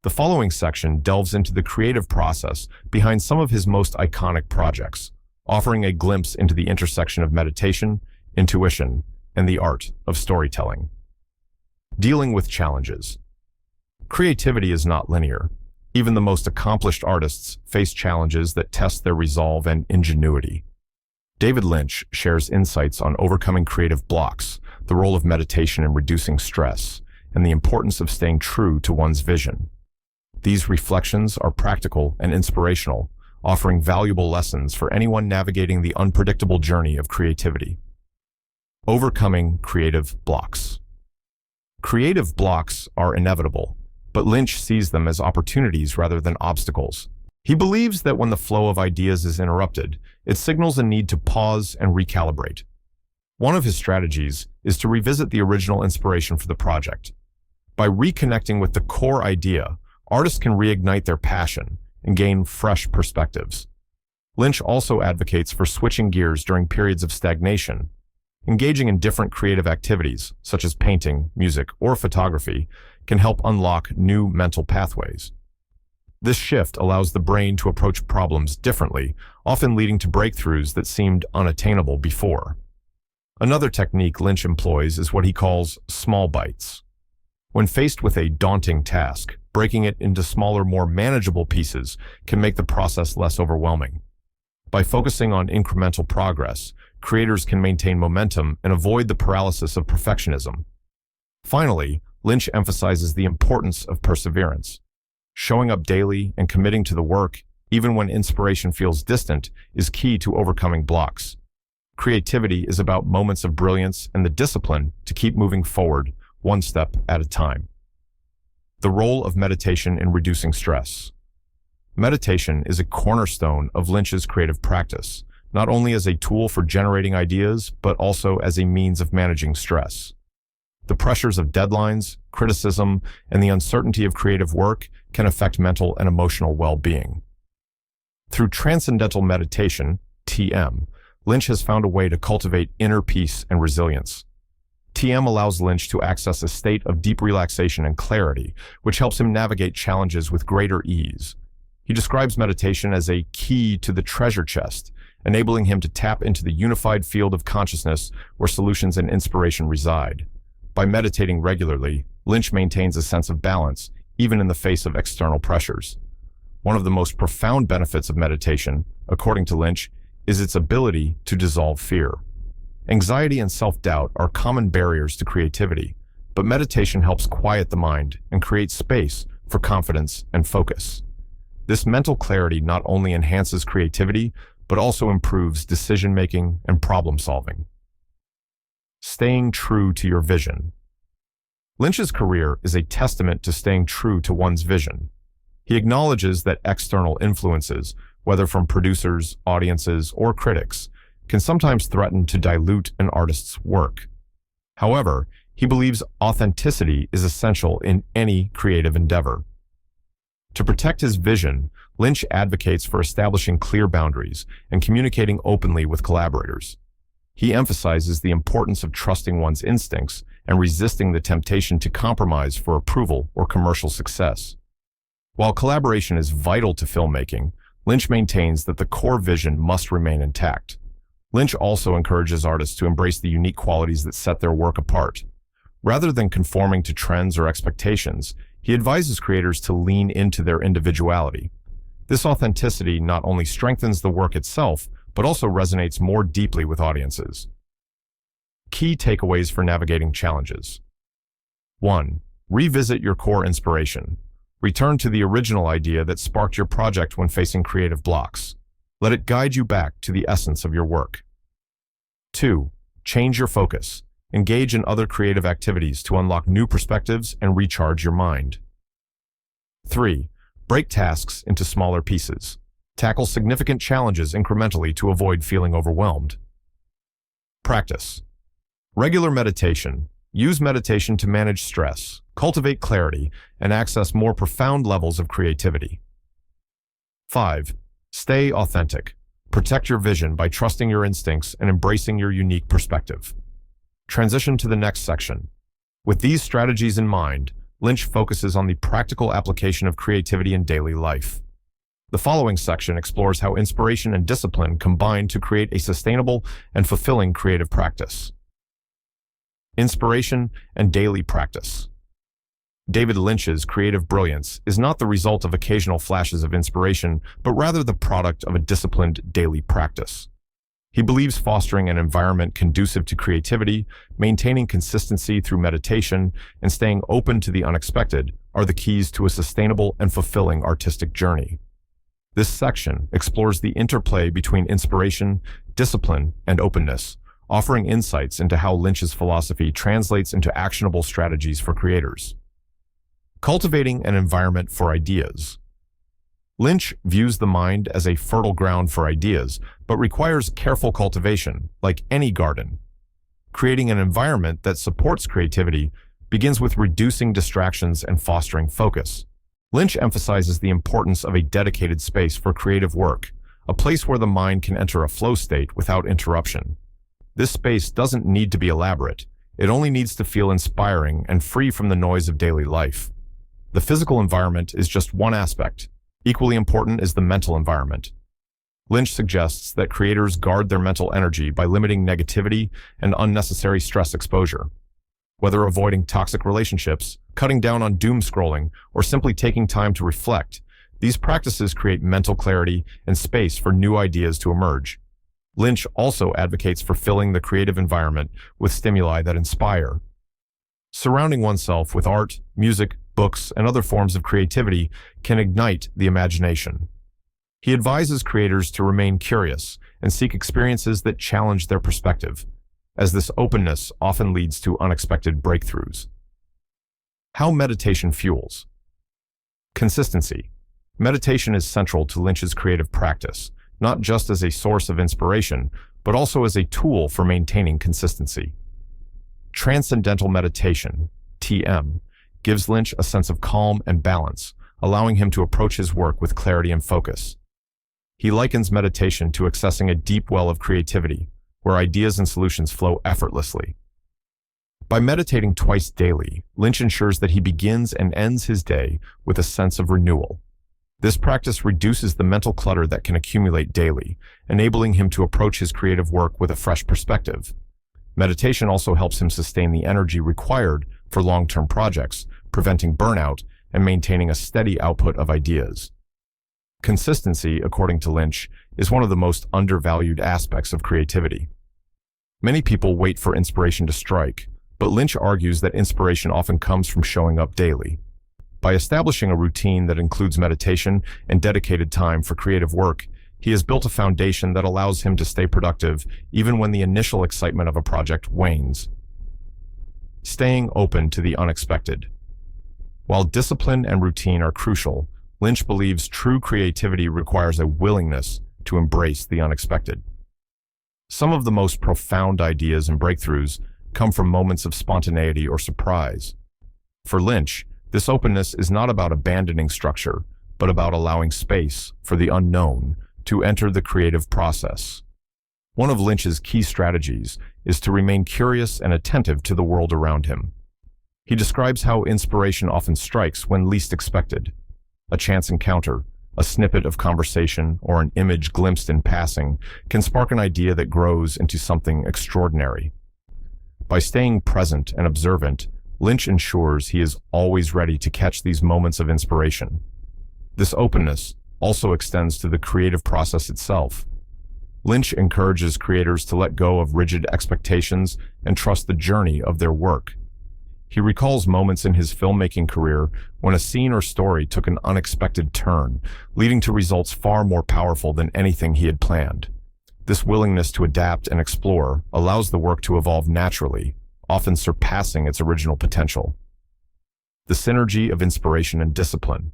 The following section delves into the creative process behind some of his most iconic projects, offering a glimpse into the intersection of meditation, intuition, and the art of storytelling. Dealing with challenges. Creativity is not linear. Even the most accomplished artists face challenges that test their resolve and ingenuity. David Lynch shares insights on overcoming creative blocks, the role of meditation in reducing stress, and the importance of staying true to one's vision. These reflections are practical and inspirational, offering valuable lessons for anyone navigating the unpredictable journey of creativity. Overcoming creative blocks. Creative blocks are inevitable, but Lynch sees them as opportunities rather than obstacles. He believes that when the flow of ideas is interrupted, it signals a need to pause and recalibrate. One of his strategies is to revisit the original inspiration for the project. By reconnecting with the core idea, artists can reignite their passion and gain fresh perspectives. Lynch also advocates for switching gears during periods of stagnation. Engaging in different creative activities, such as painting, music, or photography, can help unlock new mental pathways. This shift allows the brain to approach problems differently, often leading to breakthroughs that seemed unattainable before. Another technique Lynch employs is what he calls small bites. When faced with a daunting task, breaking it into smaller, more manageable pieces can make the process less overwhelming. By focusing on incremental progress, creators can maintain momentum and avoid the paralysis of perfectionism. Finally, Lynch emphasizes the importance of perseverance. Showing up daily and committing to the work, even when inspiration feels distant, is key to overcoming blocks. Creativity is about moments of brilliance and the discipline to keep moving forward, one step at a time. The role of meditation in reducing stress. Meditation is a cornerstone of Lynch's creative practice, not only as a tool for generating ideas, but also as a means of managing stress. The pressures of deadlines, criticism, and the uncertainty of creative work can affect mental and emotional well-being. Through Transcendental meditation, TM, Lynch has found a way to cultivate inner peace and resilience. TM allows Lynch to access a state of deep relaxation and clarity, which helps him navigate challenges with greater ease. He describes meditation as a key to the treasure chest, enabling him to tap into the unified field of consciousness where solutions and inspiration reside. By meditating regularly, Lynch maintains a sense of balance, even in the face of external pressures. One of the most profound benefits of meditation, according to Lynch, is its ability to dissolve fear. Anxiety and self-doubt are common barriers to creativity, but meditation helps quiet the mind and create space for confidence and focus. This mental clarity not only enhances creativity, but also improves decision-making and problem-solving. Staying true to your vision. Lynch's career is a testament to staying true to one's vision. He acknowledges that external influences, whether from producers, audiences, or critics, can sometimes threaten to dilute an artist's work. However, he believes authenticity is essential in any creative endeavor. To protect his vision, Lynch advocates for establishing clear boundaries and communicating openly with collaborators. He emphasizes the importance of trusting one's instincts and resisting the temptation to compromise for approval or commercial success. While collaboration is vital to filmmaking, Lynch maintains that the core vision must remain intact. Lynch also encourages artists to embrace the unique qualities that set their work apart. Rather than conforming to trends or expectations, he advises creators to lean into their individuality. This authenticity not only strengthens the work itself, but also resonates more deeply with audiences. Key takeaways for navigating challenges. 1. Revisit your core inspiration. Return to the original idea that sparked your project when facing creative blocks. Let it guide you back to the essence of your work. 2. Change your focus. Engage in other creative activities to unlock new perspectives and recharge your mind. 3. Break tasks into smaller pieces. Tackle significant challenges incrementally to avoid feeling overwhelmed. Practice. Regular meditation. Use meditation to manage stress, cultivate clarity, and access more profound levels of creativity. 5. Stay authentic. Protect your vision by trusting your instincts and embracing your unique perspective. Transition to the next section. With these strategies in mind, Lynch focuses on the practical application of creativity in daily life. The following section explores how inspiration and discipline combine to create a sustainable and fulfilling creative practice. Inspiration and daily practice. David Lynch's creative brilliance is not the result of occasional flashes of inspiration, but rather the product of a disciplined daily practice. He believes fostering an environment conducive to creativity, maintaining consistency through meditation, and staying open to the unexpected are the keys to a sustainable and fulfilling artistic journey. This section explores the interplay between inspiration, discipline, and openness, offering insights into how Lynch's philosophy translates into actionable strategies for creators. Cultivating an environment for ideas. Lynch views the mind as a fertile ground for ideas, but requires careful cultivation, like any garden. Creating an environment that supports creativity begins with reducing distractions and fostering focus. Lynch emphasizes the importance of a dedicated space for creative work, a place where the mind can enter a flow state without interruption. This space doesn't need to be elaborate. It only needs to feel inspiring and free from the noise of daily life. The physical environment is just one aspect. Equally important is the mental environment. Lynch suggests that creators guard their mental energy by limiting negativity and unnecessary stress exposure. Whether avoiding toxic relationships, cutting down on doom scrolling, or simply taking time to reflect, these practices create mental clarity and space for new ideas to emerge. Lynch also advocates for filling the creative environment with stimuli that inspire. Surrounding oneself with art, music, books, and other forms of creativity can ignite the imagination. He advises creators to remain curious and seek experiences that challenge their perspective, as this openness often leads to unexpected breakthroughs. How meditation fuels. Consistency. Meditation is central to Lynch's creative practice, not just as a source of inspiration, but also as a tool for maintaining consistency. Transcendental meditation, TM, gives Lynch a sense of calm and balance, allowing him to approach his work with clarity and focus. He likens meditation to accessing a deep well of creativity, where ideas and solutions flow effortlessly. By meditating twice daily, Lynch ensures that he begins and ends his day with a sense of renewal. This practice reduces the mental clutter that can accumulate daily, enabling him to approach his creative work with a fresh perspective. Meditation also helps him sustain the energy required for long-term projects, preventing burnout and maintaining a steady output of ideas. Consistency, according to Lynch, is one of the most undervalued aspects of creativity. Many people wait for inspiration to strike, but Lynch argues that inspiration often comes from showing up daily. By establishing a routine that includes meditation and dedicated time for creative work, he has built a foundation that allows him to stay productive even when the initial excitement of a project wanes. Staying open to the unexpected. While discipline and routine are crucial, Lynch believes true creativity requires a willingness to embrace the unexpected. Some of the most profound ideas and breakthroughs come from moments of spontaneity or surprise. For Lynch, this openness is not about abandoning structure, but about allowing space for the unknown to enter the creative process. One of Lynch's key strategies is to remain curious and attentive to the world around him. He describes how inspiration often strikes when least expected. A chance encounter, a snippet of conversation, or an image glimpsed in passing can spark an idea that grows into something extraordinary. By staying present and observant, Lynch ensures he is always ready to catch these moments of inspiration. This openness also extends to the creative process itself. Lynch encourages creators to let go of rigid expectations and trust the journey of their work. He recalls moments in his filmmaking career when a scene or story took an unexpected turn, leading to results far more powerful than anything he had planned. This willingness to adapt and explore allows the work to evolve naturally, often surpassing its original potential. The synergy of inspiration and discipline.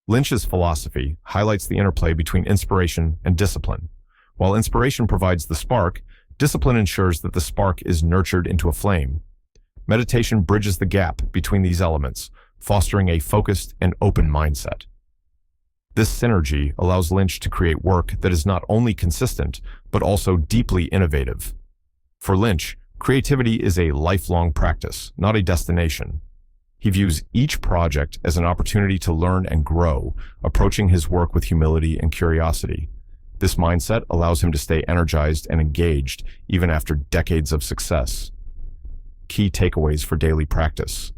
Lynch's philosophy highlights the interplay between inspiration and discipline. While inspiration provides the spark, discipline ensures that the spark is nurtured into a flame. Meditation bridges the gap between these elements, fostering a focused and open mindset. This synergy allows Lynch to create work that is not only consistent, but also deeply innovative. For Lynch, creativity is a lifelong practice, not a destination. He views each project as an opportunity to learn and grow, approaching his work with humility and curiosity. This mindset allows him to stay energized and engaged even after decades of success. Key takeaways for daily practice.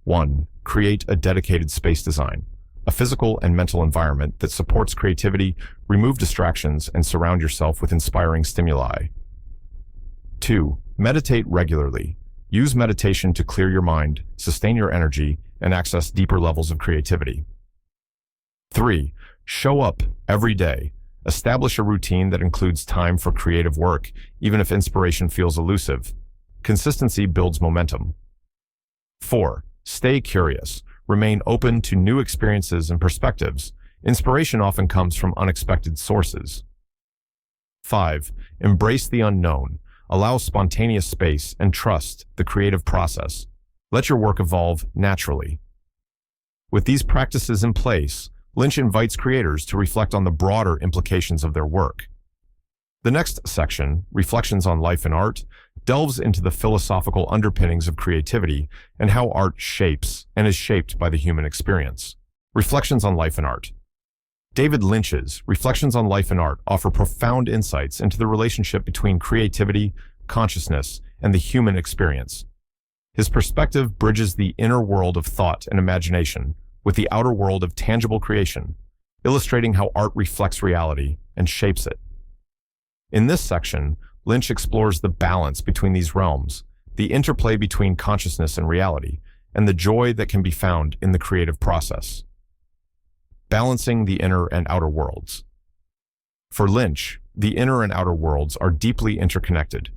1. Create a dedicated space design, a physical and mental environment that supports creativity, remove distractions, and surround yourself with inspiring stimuli. 2. Meditate regularly. Use meditation to clear your mind, sustain your energy, and access deeper levels of creativity. 3. Show up every day. Establish a routine that includes time for creative work, even if inspiration feels elusive. Consistency builds momentum. 4. Stay curious. Remain open to new experiences and perspectives. Inspiration often comes from unexpected sources. 5. Embrace the unknown. Allow spontaneous space and trust the creative process. Let your work evolve naturally. With these practices in place, Lynch invites creators to reflect on the broader implications of their work. The next section, Reflections on Life and Art, delves into the philosophical underpinnings of creativity and how art shapes and is shaped by the human experience. Reflections on Life and Art. David Lynch's Reflections on Life and Art offer profound insights into the relationship between creativity, consciousness, and the human experience. His perspective bridges the inner world of thought and imagination with the outer world of tangible creation, illustrating how art reflects reality and shapes it. In this section, Lynch explores the balance between these realms, the interplay between consciousness and reality, and the joy that can be found in the creative process. Balancing the inner and outer worlds. For Lynch, the inner and outer worlds are deeply interconnected.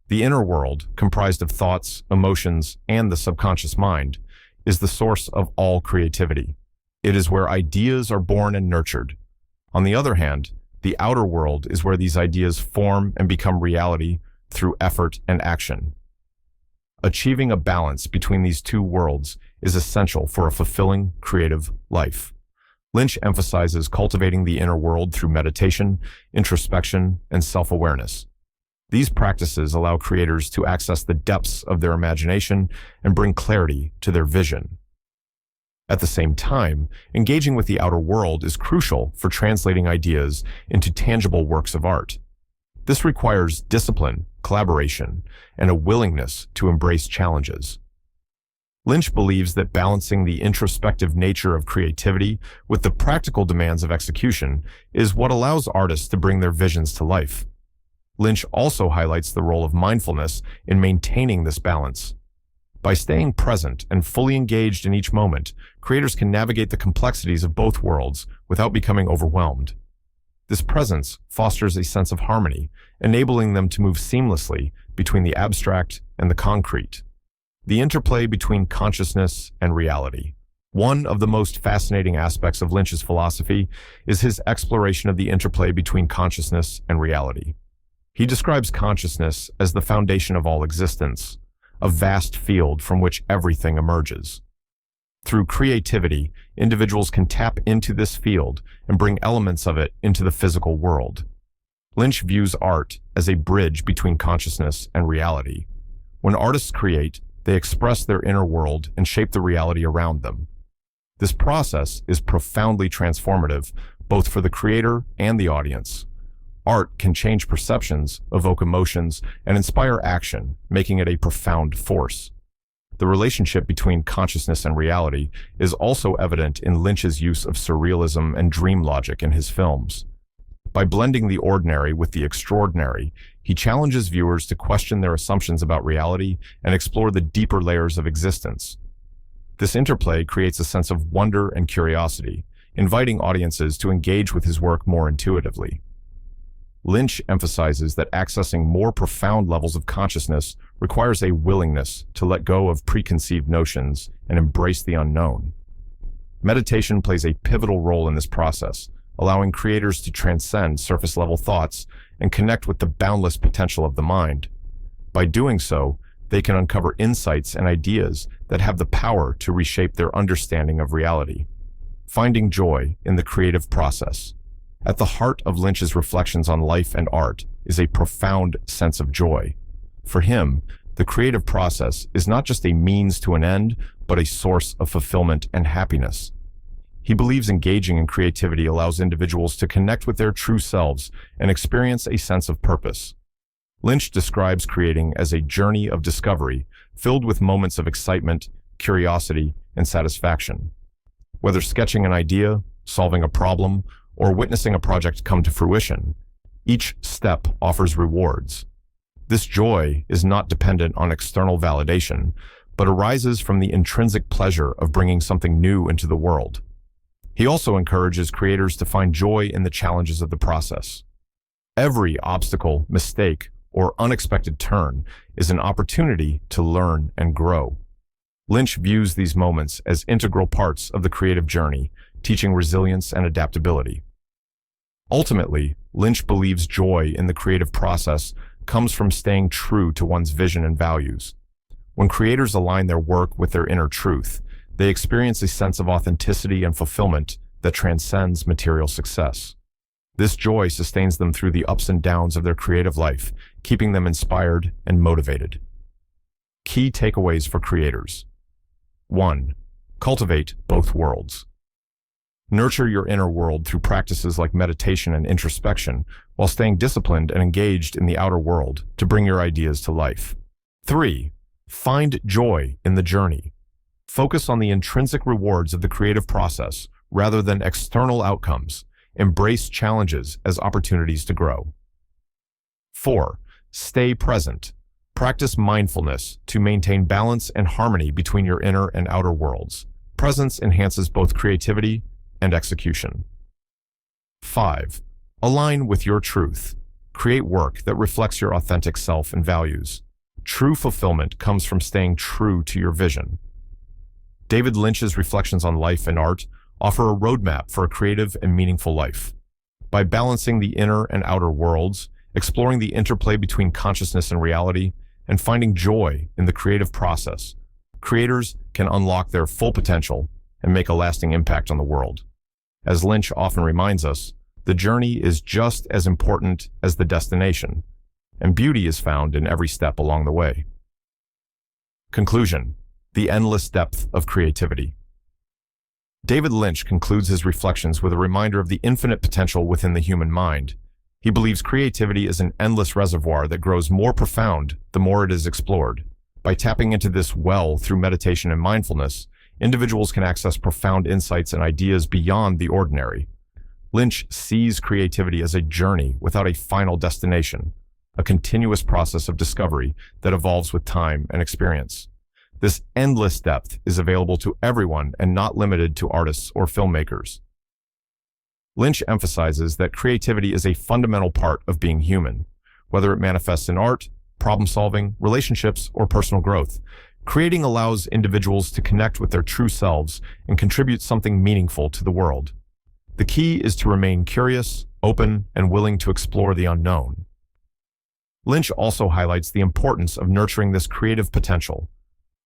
The inner world, comprised of thoughts, emotions, and the subconscious mind, is the source of all creativity. It is where ideas are born and nurtured. On the other hand, the outer world is where these ideas form and become reality through effort and action. Achieving a balance between these two worlds is essential for a fulfilling, creative life. Lynch emphasizes cultivating the inner world through meditation, introspection, and self-awareness. These practices allow creators to access the depths of their imagination and bring clarity to their vision. At the same time, engaging with the outer world is crucial for translating ideas into tangible works of art. This requires discipline, collaboration, and a willingness to embrace challenges. Lynch believes that balancing the introspective nature of creativity with the practical demands of execution is what allows artists to bring their visions to life. Lynch also highlights the role of mindfulness in maintaining this balance. By staying present and fully engaged in each moment, creators can navigate the complexities of both worlds without becoming overwhelmed. This presence fosters a sense of harmony, enabling them to move seamlessly between the abstract and the concrete. The interplay between consciousness and reality. One of the most fascinating aspects of Lynch's philosophy is his exploration of the interplay between consciousness and reality. He describes consciousness as the foundation of all existence, a vast field from which everything emerges. Through creativity, individuals can tap into this field and bring elements of it into the physical world. Lynch views art as a bridge between consciousness and reality. When artists create, they express their inner world and shape the reality around them. This process is profoundly transformative, both for the creator and the audience. Art can change perceptions, evoke emotions, and inspire action, making it a profound force. The relationship between consciousness and reality is also evident in Lynch's use of surrealism and dream logic in his films. By blending the ordinary with the extraordinary, he challenges viewers to question their assumptions about reality and explore the deeper layers of existence. This interplay creates a sense of wonder and curiosity, inviting audiences to engage with his work more intuitively. Lynch emphasizes that accessing more profound levels of consciousness requires a willingness to let go of preconceived notions and embrace the unknown. Meditation plays a pivotal role in this process, allowing creators to transcend surface-level thoughts and connect with the boundless potential of the mind. By doing so, they can uncover insights and ideas that have the power to reshape their understanding of reality. Finding joy in the creative process. At the heart of Lynch's reflections on life and art is a profound sense of joy. For him, the creative process is not just a means to an end, but a source of fulfillment and happiness. He believes engaging in creativity allows individuals to connect with their true selves and experience a sense of purpose. Lynch describes creating as a journey of discovery, filled with moments of excitement, curiosity, and satisfaction. Whether sketching an idea, solving a problem, or witnessing a project come to fruition, each step offers rewards. This joy is not dependent on external validation, but arises from the intrinsic pleasure of bringing something new into the world. He also encourages creators to find joy in the challenges of the process. Every obstacle, mistake, or unexpected turn is an opportunity to learn and grow. Lynch views these moments as integral parts of the creative journey, teaching resilience and adaptability. Ultimately, Lynch believes joy in the creative process comes from staying true to one's vision and values. When creators align their work with their inner truth, they experience a sense of authenticity and fulfillment that transcends material success. This joy sustains them through the ups and downs of their creative life, keeping them inspired and motivated. Key takeaways for creators. 1. Cultivate both worlds. Nurture your inner world through practices like meditation and introspection, while staying disciplined and engaged in the outer world to bring your ideas to life. 3. Find joy in the journey. Focus on the intrinsic rewards of the creative process rather than external outcomes. Embrace challenges as opportunities to grow. 4. Stay present. Practice mindfulness to maintain balance and harmony between your inner and outer worlds. Presence enhances both creativity and execution. 5. Align with your truth. Create work that reflects your authentic self and values. True fulfillment comes from staying true to your vision. David Lynch's reflections on life and art offer a roadmap for a creative and meaningful life. By balancing the inner and outer worlds, exploring the interplay between consciousness and reality, and finding joy in the creative process, creators can unlock their full potential and make a lasting impact on the world. As Lynch often reminds us, the journey is just as important as the destination, and beauty is found in every step along the way. Conclusion: the endless depth of creativity. David Lynch concludes his reflections with a reminder of the infinite potential within the human mind. He believes creativity is an endless reservoir that grows more profound the more it is explored. By tapping into this well through meditation and mindfulness, individuals can access profound insights and ideas beyond the ordinary. Lynch sees creativity as a journey without a final destination, a continuous process of discovery that evolves with time and experience. This endless depth is available to everyone and not limited to artists or filmmakers. Lynch emphasizes that creativity is a fundamental part of being human. Whether it manifests in art, problem-solving, relationships, or personal growth, Creating allows individuals to connect with their true selves and contribute something meaningful to the world. The key is to remain curious, open, and willing to explore the unknown. Lynch also highlights the importance of nurturing this creative potential.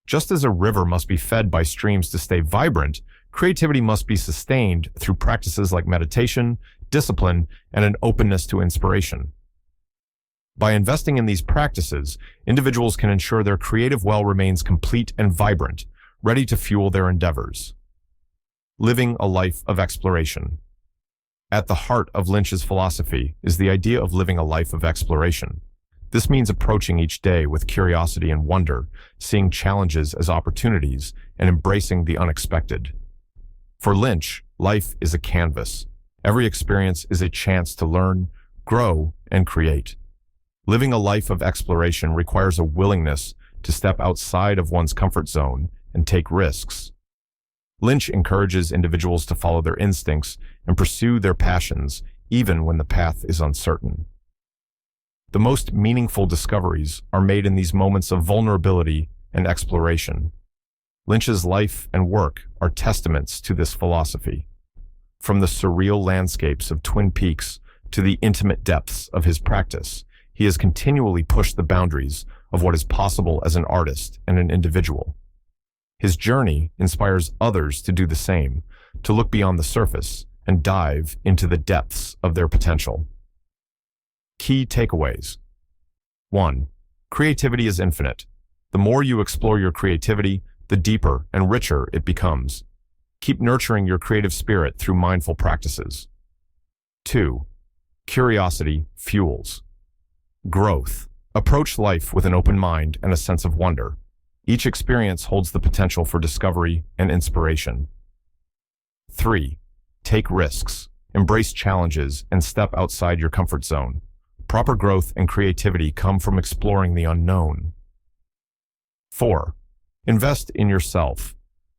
Just as a river must be fed by streams to stay vibrant, creativity must be sustained through practices like meditation, discipline, and an openness to inspiration. By investing in these practices, individuals can ensure their creative well remains complete and vibrant, ready to fuel their endeavors. Living a life of exploration. At the heart of Lynch's philosophy is the idea of living a life of exploration. This means approaching each day with curiosity and wonder, seeing challenges as opportunities, and embracing the unexpected. For Lynch, life is a canvas. Every experience is a chance to learn, grow, and create. Living a life of exploration requires a willingness to step outside of one's comfort zone and take risks. Lynch encourages individuals to follow their instincts and pursue their passions, even when the path is uncertain. The most meaningful discoveries are made in these moments of vulnerability and exploration. Lynch's life and work are testaments to this philosophy. From the surreal landscapes of Twin Peaks to the intimate depths of his practice, he has continually pushed the boundaries of what is possible as an artist and an individual. His journey inspires others to do the same, to look beyond the surface and dive into the depths of their potential. Key takeaways. 1. Creativity is infinite. The more you explore your creativity, the deeper and richer it becomes. Keep nurturing your creative spirit through mindful practices. 2. Curiosity fuels growth. Approach life with an open mind and a sense of wonder. Each experience holds the potential for discovery and inspiration. 3. Take risks. Embrace challenges and step outside your comfort zone. Proper growth and creativity come from exploring the unknown. 4. Invest in yourself.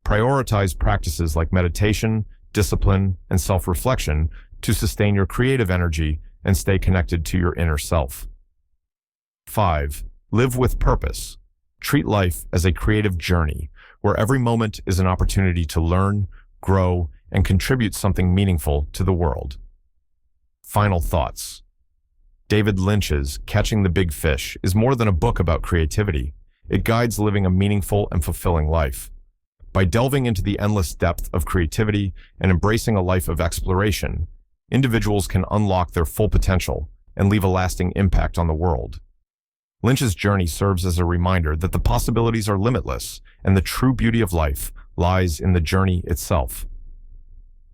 Prioritize practices like meditation, discipline, and self-reflection to sustain your creative energy and stay connected to your inner self. 5. Live with purpose. Treat life as a creative journey, where every moment is an opportunity to learn, grow, and contribute something meaningful to the world. Final thoughts. David Lynch's Catching the Big Fish is more than a book about creativity. It guides living a meaningful and fulfilling life. By delving into the endless depth of creativity and embracing a life of exploration, individuals can unlock their full potential and leave a lasting impact on the world. Lynch's journey serves as a reminder that the possibilities are limitless and the true beauty of life lies in the journey itself.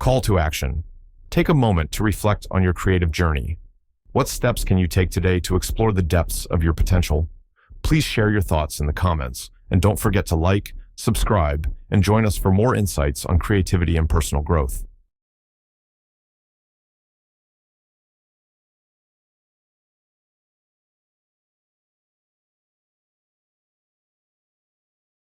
Call to action. Take a moment to reflect on your creative journey. What steps can you take today to explore the depths of your potential? Please share your thoughts in the comments, and don't forget to like, subscribe, and join us for more insights on creativity and personal growth.